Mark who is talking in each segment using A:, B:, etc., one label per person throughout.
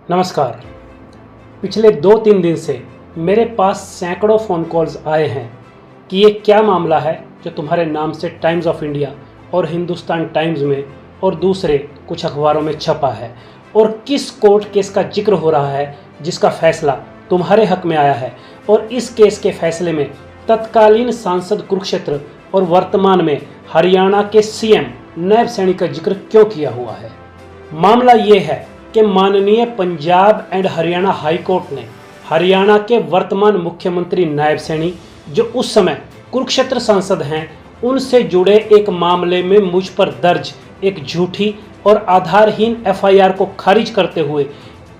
A: नमस्कार। पिछले 2-3 दिन से मेरे पास सैकड़ों फ़ोन कॉल्स आए हैं कि ये क्या मामला है जो तुम्हारे नाम से टाइम्स ऑफ इंडिया और हिंदुस्तान टाइम्स में और दूसरे कुछ अखबारों में छपा है, और किस कोर्ट केस का जिक्र हो रहा है जिसका फैसला तुम्हारे हक में आया है, और इस केस के फैसले में तत्कालीन सांसद कुरुक्षेत्र और वर्तमान में हरियाणा के सीएम नायब सैनी का जिक्र क्यों किया हुआ है। मामला ये है कि माननीय Punjab and Haryana high court ने हरियाणा के वर्तमान मुख्यमंत्री नायब सैनी, जो उस समय कुरुक्षेत्र सांसद हैं, उनसे जुड़े एक मामले में मुझ पर दर्ज एक झूठी और आधारहीन एफआईआर को खारिज करते हुए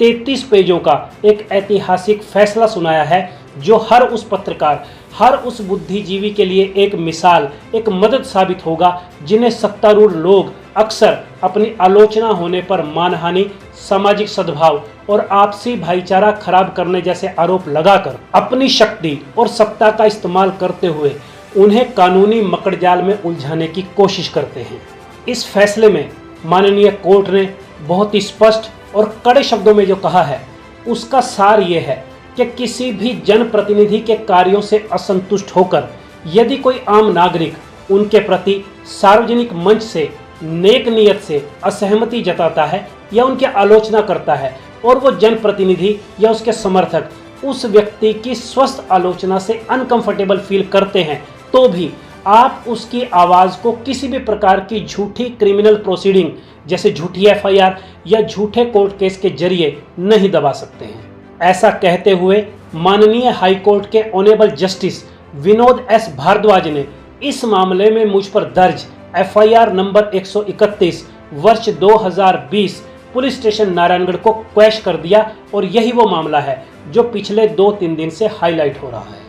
A: 33 पेजों का एक ऐतिहासिक फैसला सुनाया है, जो हर उस पत्रकार, हर उस बुद्धिजीवी के लिए एक मिसाल, एक मदद साबित होगा जिन्हें सत्तारूढ़ लोग अक्सर अपनी आलोचना होने पर मानहानि, सामाजिक सद्भाव और आपसी भाईचारा खराब करने जैसे आरोप लगाकर अपनी शक्ति और सत्ता का इस्तेमाल करते हुए उन्हें कानूनी मकड़जाल में उलझाने की कोशिश करते हैं। इस फैसले में माननीय कोर्ट ने बहुत ही स्पष्ट और कड़े शब्दों में जो कहा है, उसका सार ये है कि किसी भी जनप्रतिनिधि के कार्यों से असंतुष्ट होकर यदि कोई आम नागरिक उनके प्रति सार्वजनिक मंच से नेक नियत से असहमति जताता है या उनकी आलोचना करता है, और वो जनप्रतिनिधि या उसके समर्थक उस व्यक्ति की स्वस्थ आलोचना से अनकंफर्टेबल फील करते हैं, तो भी आप उसकी आवाज़ को किसी भी प्रकार की झूठी क्रिमिनल प्रोसीडिंग जैसे झूठी एफआईआर या झूठे कोर्ट केस के जरिए नहीं दबा सकते हैं। ऐसा कहते हुए माननीय हाई कोर्ट के honourable justice Vinod S Bhardwaj ने इस मामले में मुझ पर दर्ज एफआईआर नंबर 131 वर्ष 2020 पुलिस स्टेशन नारायणगढ़ को क्वैश कर दिया, और यही वो मामला है जो पिछले 2-3 दिन से हाईलाइट हो रहा है।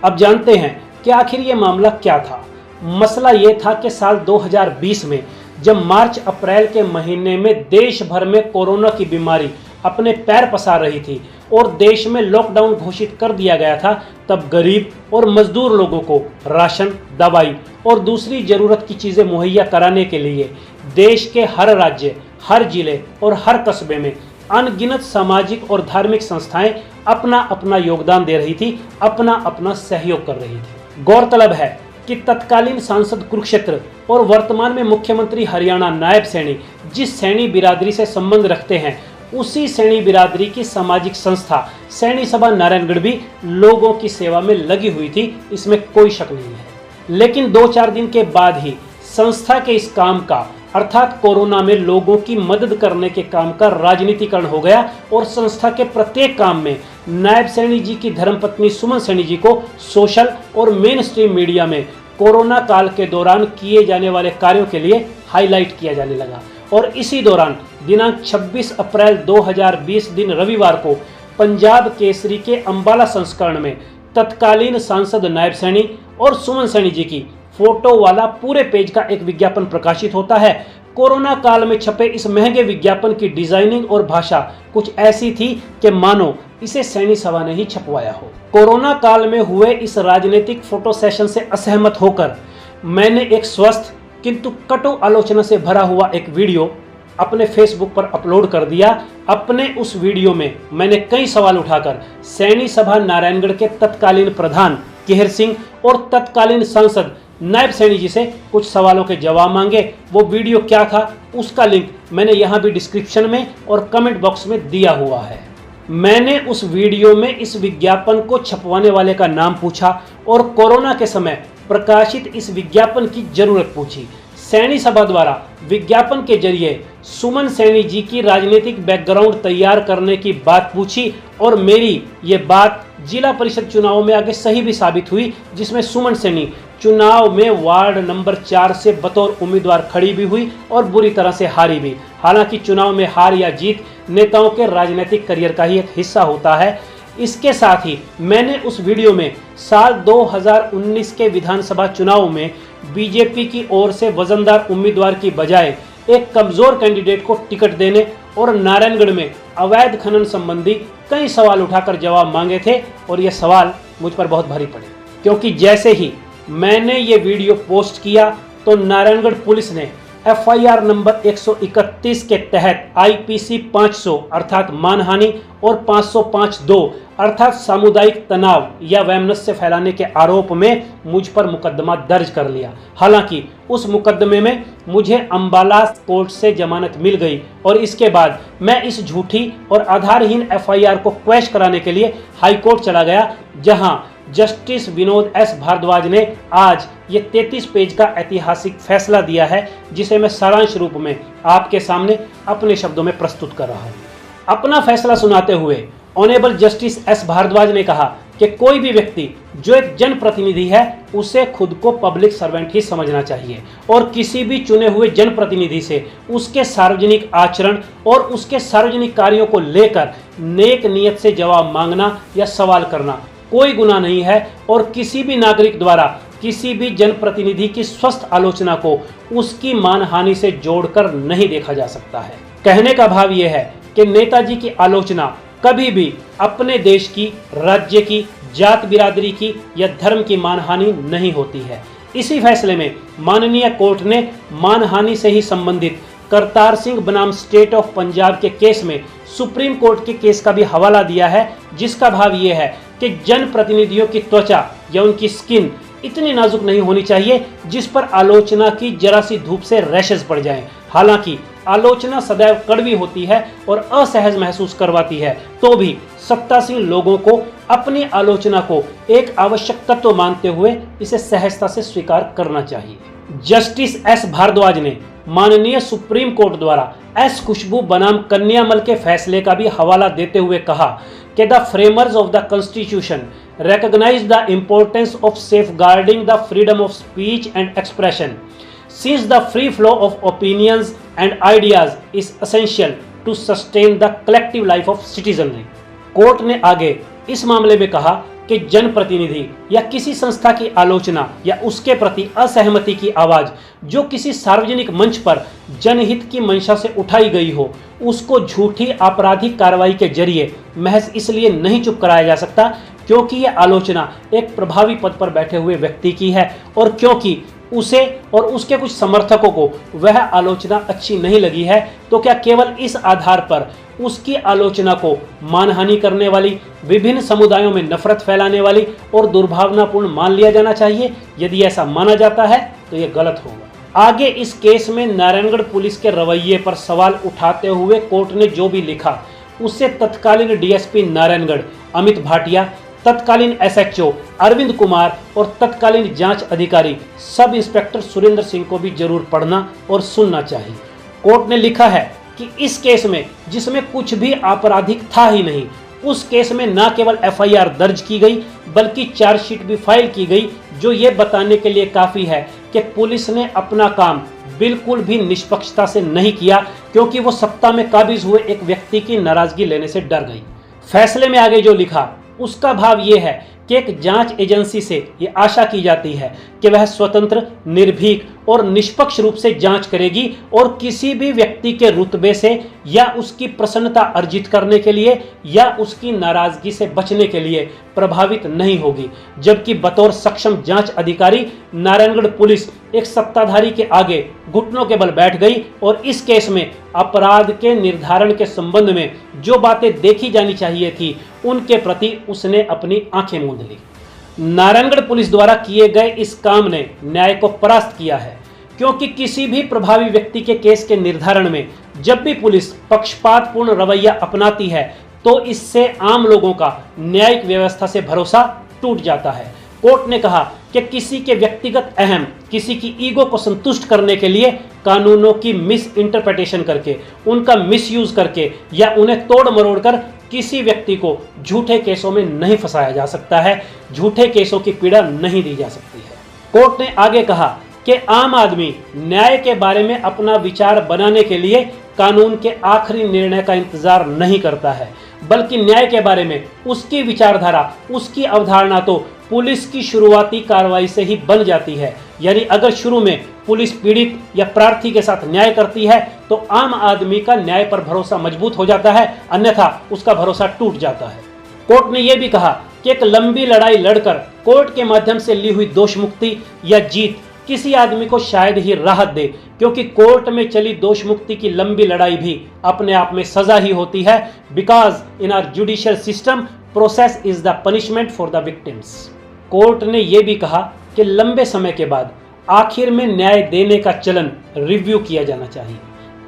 A: अब जानते हैं कि आखिर ये मामला क्या था। मसला ये था कि साल 2020 में जब मार्च अप्रैल के महीने में देश भर में कोरोना की बीमारी अपने पैर पसार रही थी और देश में लॉकडाउन घोषित कर दिया गया था, तब गरीब और मजदूर लोगों को राशन, दवाई और दूसरी ज़रूरत की चीज़ें मुहैया कराने के लिए देश के हर राज्य, हर जिले और हर कस्बे में अनगिनत सामाजिक और धार्मिक संस्थाएं अपना अपना योगदान दे रही थी, अपना अपना सहयोग कर रही थी। गौरतलब है कि तत्कालीन सांसद कुरुक्षेत्र और वर्तमान में मुख्यमंत्री हरियाणा नायब सैनी जिस सैनी बिरादरी से संबंध रखते हैं, उसी सैनी बिरादरी की सामाजिक संस्था सैनी सभा नारायणगढ़ भी लोगों की सेवा में लगी हुई थी, इसमें कोई शक नहीं है। लेकिन 2-4 दिन के बाद ही संस्था के इस काम का, अर्थात कोरोना में लोगों की मदद करने के काम का राजनीतिकरण हो गया, और संस्था के प्रत्येक काम में नायब सैनी जी की धर्मपत्नी सुमन सैनी जी को सोशल और मेन स्ट्रीम मीडिया में कोरोना काल के दौरान किए जाने वाले कार्यों के लिए हाईलाइट किया जाने लगा। और इसी दौरान दिनांक 26 अप्रैल 2020 दिन रविवार को पंजाब केसरी के अंबाला संस्करण में तत्कालीन सांसद नायब सैनी और सुमन सैनी जी की फोटो वाला पूरे पेज का एक विज्ञापन प्रकाशित होता है। कोरोना काल में छपे इस महंगे विज्ञापन की डिजाइनिंग और भाषा कुछ ऐसी थी कि मानो इसे सैनी सभा ने ही छपवाया हो। कोरोना काल में हुए इस राजनीतिक फोटो सेशन से असहमत होकर मैंने एक स्वस्थ किंतु कटु आलोचना से भरा हुआ एक वीडियो अपने फेसबुक पर अपलोड कर दिया। अपने उस वीडियो में मैंने कई सवाल उठाकर सैनी सभा नारायणगढ़ के तत्कालीन प्रधान केहर सिंह और तत्कालीन सांसद नायब सैनी जी से कुछ सवालों के जवाब मांगे। वो वीडियो क्या था, उसका लिंक मैंने यहाँ भी डिस्क्रिप्शन में और कमेंट बॉक्स में दिया हुआ है। मैंने उस वीडियो में इस विज्ञापन को छपवाने वाले का नाम पूछा और कोरोना के समय प्रकाशित इस विज्ञापन की जरूरत पूछी। सैनी सभा द्वारा विज्ञापन के जरिए सुमन सैनी जी की राजनीतिक बैकग्राउंड तैयार करने की बात पूछी, और मेरी ये बात जिला परिषद चुनाव में आगे सही भी साबित हुई, जिसमें सुमन सैनी चुनाव में वार्ड नंबर 4 से बतौर उम्मीदवार खड़ी भी हुई और बुरी तरह से हारी भी। हालांकि चुनाव में हार या जीत नेताओं के राजनीतिक करियर का ही एक हिस्सा होता है। इसके साथ ही मैंने उस वीडियो में साल 2019 के विधानसभा चुनाव में बीजेपी की ओर से वजनदार उम्मीदवार की बजाय एक कमजोर कैंडिडेट को टिकट देने और नारायणगढ़ में अवैध खनन संबंधी कई सवाल उठाकर जवाब मांगे थे, और ये सवाल मुझ पर बहुत भारी पड़े, क्योंकि जैसे ही मैंने ये वीडियो पोस्ट किया तो नारायणगढ़ पुलिस ने एफआईआर नंबर 131 के तहत आईपीसी 500 अर्थात मानहानि और 505(2) अर्थात सामुदायिक तनाव या वैमनस्य फैलाने के आरोप में मुझ पर मुकदमा दर्ज कर लिया। हालांकि उस मुकदमे में मुझे अंबाला कोर्ट से जमानत मिल गई और इसके बाद मैं इस झूठी और आधारहीन एफआईआर को क्वैश कराने के लिए हाई कोर्ट चला गया, जहां जस्टिस विनोद एस भारद्वाज ने आज ये 33 पेज का ऐतिहासिक फैसला दिया है, जिसे मैं सारांश रूप में आपके सामने अपने शब्दों में प्रस्तुत कर रहा हूं। अपना फैसला सुनाते हुए ऑनेबल जस्टिस एस भारद्वाज ने कहा कि कोई भी व्यक्ति जो एक जनप्रतिनिधि है उसे खुद को पब्लिक सर्वेंट ही समझना चाहिए और किसी भी चुने हुए जनप्रतिनिधि से उसके सार्वजनिक आचरण और उसके सार्वजनिक कार्यों को लेकर नेक नियत से जवाब मांगना या सवाल करना कोई गुनाह नहीं है और किसी भी नागरिक द्वारा किसी भी जनप्रतिनिधि की स्वस्थ आलोचना को उसकी मानहानि से जोड़कर नहीं देखा जा सकता है। कहने का भाव यह है कि नेताजी की आलोचना कभी भी अपने देश की, राज्य की, जात बिरादरी की या धर्म की मानहानि नहीं होती है। इसी फैसले में माननीय कोर्ट ने मानहानि से ही संबंधित करतार सिंह बनाम स्टेट ऑफ पंजाब के केस में सुप्रीम कोर्ट के केस का भी हवाला दिया है, जिसका भाव यह है कि जनप्रतिनिधियों की त्वचा या उनकी स्किन इतनी नाजुक नहीं होनी चाहिए जिस पर आलोचना की जरा सी धूप से रैशेस पड़ जाएं। हालांकि आलोचना सदैव कड़वी होती है और असहज महसूस करवाती है, तो भी सत्तासीन लोगों को अपनी आलोचना को एक आवश्यक तत्व मानते हुए इसे सहजता से स्वीकार करना चाहिए। जस्टिस एस भारद्वाज ने माननीय सुप्रीम कोर्ट द्वारा एस खुशबू बनाम कन्यामल के फैसले का भी हवाला देते हुए कहा कि the framers of the constitution recognize the importance of safeguarding the freedom of speech and expression, since the free flow of opinions and ideas is essential to sustain the collective life of citizenry. Court ने आगे इस मामले में कहा कि जनप्रतिनिधि या किसी संस्था की आलोचना या उसके प्रति असहमति की आवाज जो किसी सार्वजनिक मंच पर जनहित की मंशा से उठाई गई हो, उसको झूठी आपराधिक कार्रवाई के जरिए महज इसलिए नहीं चुप कराया जा सकता क्योंकि यह आलोचना एक प्रभावी पद पर बैठे हुए व्यक्ति की है और क्योंकि उसे और उसके कुछ समर्थकों को वह आलोचना अच्छी नहीं लगी है, तो क्या केवल इस आधार पर उसकी आलोचना को मानहानि करने वाली, विभिन्न समुदायों में नफरत फैलाने वाली और दुर्भावनापूर्ण मान लिया जाना चाहिए? यदि ऐसा माना जाता है तो यह गलत होगा। आगे इस केस में नारायणगढ़ पुलिस के रवैये पर सवाल उठाते हुए कोर्ट ने जो भी लिखा उससे तत्कालीन डीएसपी नारायणगढ़ अमित भाटिया, तत्कालीन एसएचओ अरविंद कुमार और तत्कालीन जांच अधिकारी सब इंस्पेक्टर सुरेंद्र सिंह को भी जरूर पढ़ना और सुनना चाहिए। कोर्ट ने लिखा है कि इस केस में जिसमें कुछ भी आपराधिक था ही नहीं, उस केस में न केवल एफआईआर दर्ज की गई बल्कि चार्जशीट भी फाइल की गई, जो ये बताने के लिए काफी है कि पुलिस ने अपना काम बिल्कुल भी निष्पक्षता से नहीं किया, क्योंकि वो सत्ता में काबिज हुए एक व्यक्ति की नाराजगी लेने से डर गई। फैसले में आगे जो लिखा उसका भाव ये है कि एक जांच एजेंसी से ये आशा की जाती है कि वह स्वतंत्र, निर्भीक और निष्पक्ष रूप से जांच करेगी और किसी भी व्यक्ति के रुतबे से या उसकी प्रसन्नता अर्जित करने के लिए या उसकी नाराजगी से बचने के लिए प्रभावित नहीं होगी। जबकि बतौर सक्षम जांच अधिकारी नारायणगढ़ पुलिस एक सत्ताधारी के आगे घुटनों के बल बैठ गई और इस केस में अपराध के निर्धारण के संबंध में जो बातें देखी जानी चाहिए थी उनके प्रति उसने अपनी आंखें मूंद ली। नारायणगढ़ पुलिस द्वारा किए गए इस काम ने न्याय को परास्त किया है, क्योंकि किसी भी प्रभावी व्यक्ति के केस के निर्धारण में जब भी पुलिस पक्षपातपूर्ण रवैया अपनाती है तो इससे आम लोगों का न्यायिक व्यवस्था से भरोसा टूट जाता है। कोर्ट ने कहा कि किसी के व्यक्तिगत अहम, किसी की ईगो को संतुष्ट करने के लिए कानूनों की मिस इंटरप्रिटेशन करके, उनका मिसयूज करके या उन्हें तोड़ मरोड़ कर किसी व्यक्ति को झूठे केसों में नहीं फंसाया जा सकता है, झूठे केसों की पीड़ा नहीं दी जा सकती है। कोर्ट ने आगे कहा कि आम आदमी न्याय के बारे में अपना विचार बनाने के लिए कानून के आखिरी निर्णय का इंतजार नहीं करता है, बल्कि न्याय के बारे में उसकी विचारधारा, उसकी अवधारणा तो पुलिस की शुरुआती कार्रवाई से ही बन जाती है। यानी अगर शुरू में पुलिस पीड़ित या प्रार्थी के साथ न्याय करती है तो आम आदमी का न्याय पर भरोसा मजबूत हो जाता है, अन्यथा उसका भरोसा टूट जाता है। कोर्ट ने यह भी कहा कि एक लंबी लड़ाई लड़कर कोर्ट के माध्यम से ली हुई दोष मुक्ति या जीत किसी आदमी को शायद ही राहत दे, क्योंकि कोर्ट में चली दोष मुक्ति की लंबी लड़ाई भी अपने आप में सजा ही होती है। Because in our judicial system process is the punishment for the victims. Court ने यह भी कहा कि लंबे समय के बाद आखिर में न्याय देने का चलन रिव्यू किया जाना चाहिए।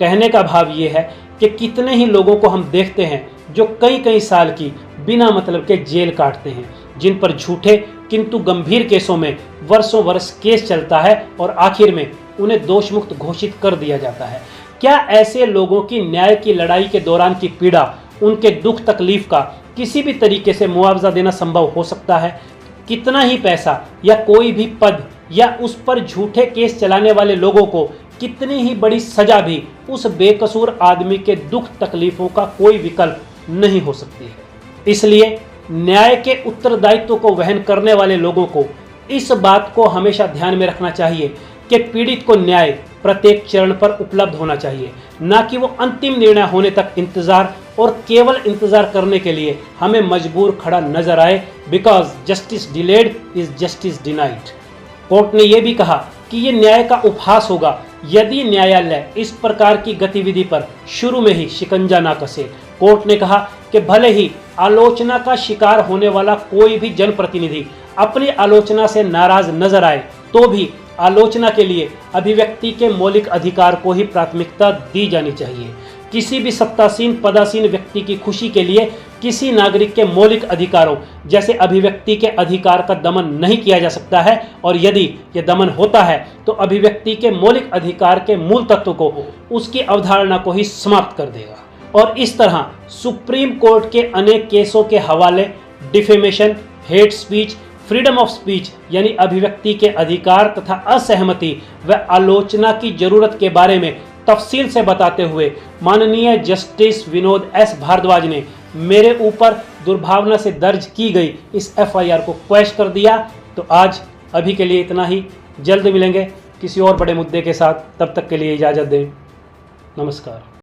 A: कहने का भाव यह है कि कितने ही लोगों को हम देखते हैं जो कई कई साल की बिना मतलब के जेल काटते हैं, जिन पर झूठे किंतु गंभीर केसों में वर्षों वर्ष केस चलता है और आखिर में उन्हें दोष मुक्त घोषित कर दिया जाता है। क्या ऐसे लोगों की न्याय की लड़ाई के दौरान की पीड़ा, उनके दुख तकलीफ का किसी भी तरीके से मुआवजा देना संभव हो सकता है? कितना ही पैसा या कोई भी पद या उस पर झूठे केस चलाने वाले लोगों को कितनी ही बड़ी सजा भी उस बेकसूर आदमी के दुख तकलीफों का कोई विकल्प नहीं हो सकती है। इसलिए न्याय के उत्तरदायित्व को वहन करने वाले लोगों को इस बात को हमेशा ध्यान में रखना चाहिए कि पीड़ित को न्याय प्रत्येक चरण पर उपलब्ध होना चाहिए, ना कि वो अंतिम निर्णय होने तक इंतजार और केवल इंतजार करने के लिए हमें मजबूर खड़ा नजर आए। Because justice delayed is justice denied. Court ने यह भी कहा कि यह न्याय का उपहास होगा यदि न्यायालय इस प्रकार की गतिविधि पर शुरू में ही शिकंजा ना कसे। कोर्ट ने कहा कि भले ही आलोचना का शिकार होने वाला कोई भी जनप्रतिनिधि अपनी आलोचना से नाराज नजर आए, तो भी आलोचना के लिए अभिव्यक्ति के मौलिक अधिकार को ही प्राथमिकता दी जानी चाहिए। किसी भी सत्तासीन पदासीन व्यक्ति की खुशी के लिए किसी नागरिक के मौलिक अधिकारों जैसे अभिव्यक्ति के अधिकार का दमन नहीं किया जा सकता है, और यदि यह दमन होता है तो अभिव्यक्ति के मौलिक अधिकार के मूल तत्व को, उसकी अवधारणा को ही समाप्त कर देगा। और इस तरह सुप्रीम कोर्ट के अनेक केसों के हवाले defamation, hate speech, freedom of speech यानी अभिव्यक्ति के अधिकार तथा असहमति व आलोचना की जरूरत के बारे में तफसील से बताते हुए माननीय जस्टिस विनोद एस भारद्वाज ने मेरे ऊपर दुर्भावना से दर्ज की गई इस एफआईआर को क्वैश कर दिया। तो आज अभी के लिए इतना ही। जल्द मिलेंगे किसी और बड़े मुद्दे के साथ। तब तक के लिए इजाज़त दें। नमस्कार।